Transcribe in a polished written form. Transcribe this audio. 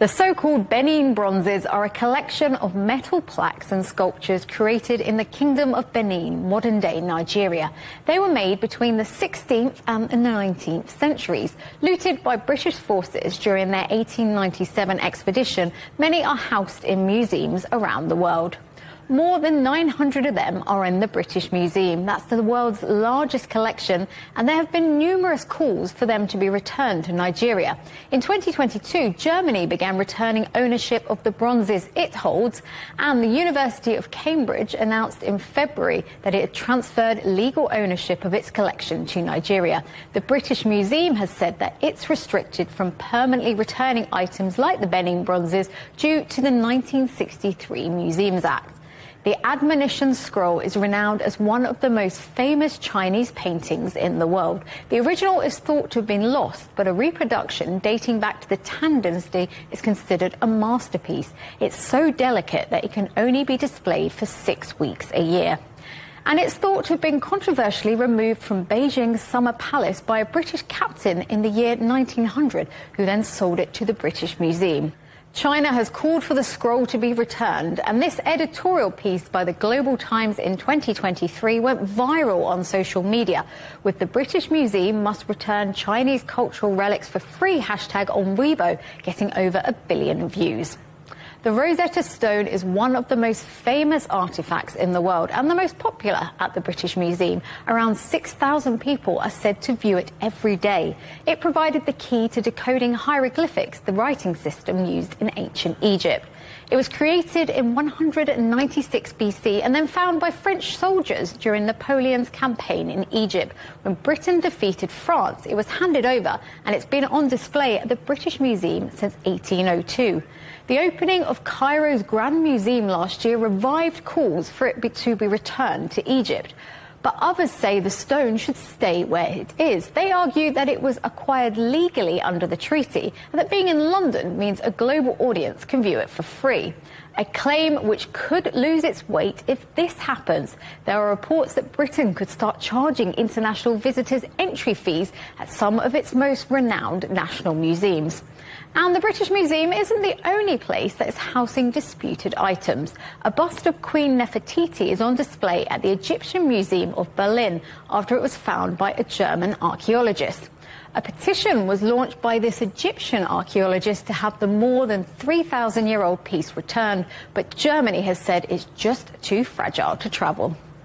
The so-called Benin Bronzes are a collection of metal plaques and sculptures created in the Kingdom of Benin, modern-day Nigeria. They were made between the 16th and the 19th centuries. Looted by British forces during their 1897 expedition, many are housed in museums around the world. More than 900 of them are in the British Museum. That's the world's largest collection, and there have been numerous calls for them to be returned to Nigeria. In 2022, Germany began returning ownership of the bronzes it holds, and the University of Cambridge announced in February that it had transferred legal ownership of its collection to Nigeria. The British Museum has said that it's restricted from permanently returning items like the Benin Bronzes due to the 1963 Museums Act. The Admonitions Scroll is renowned as one of the most famous Chinese paintings in the world. The original is thought to have been lost, but a reproduction dating back to the Tang Dynasty is considered a masterpiece. It's so delicate that it can only be displayed for 6 weeks a year. And it's thought to have been controversially removed from Beijing's Summer Palace by a British captain in the year 1900, who then sold it to the British Museum. China has called for the scroll to be returned, and this editorial piece by the Global Times in 2023 went viral on social media, with the British Museum must return Chinese cultural relics for free hashtag on Weibo getting over 1 billion views. The Rosetta Stone is one of the most famous artefacts in the world and the most popular at the British Museum. Around 6,000 people are said to view it every day. It provided the key to decoding hieroglyphics, the writing system used in ancient Egypt. It was created in 196 BC and then found by French soldiers during Napoleon's campaign in Egypt. When Britain defeated France, it was handed over, and it's been on display at the British Museum since 1802. The opening of Cairo's Grand Museum last year revived calls for it to be returned to Egypt. But others say the stone should stay where it is. They argue that it was acquired legally under the treaty and that being in London means a global audience can view it for free. A claim which could lose its weight if this happens. There are reports that Britain could start charging international visitors entry fees at some of its most renowned national museums. And the British Museum isn't the only place that is housing disputed items. A bust of Queen Nefertiti is on display at the Egyptian Museum of Berlin after it was found by a German archaeologist. A petition was launched by this Egyptian archaeologist to have the more than 3,000-year-old piece returned, but Germany has said it's just too fragile to travel.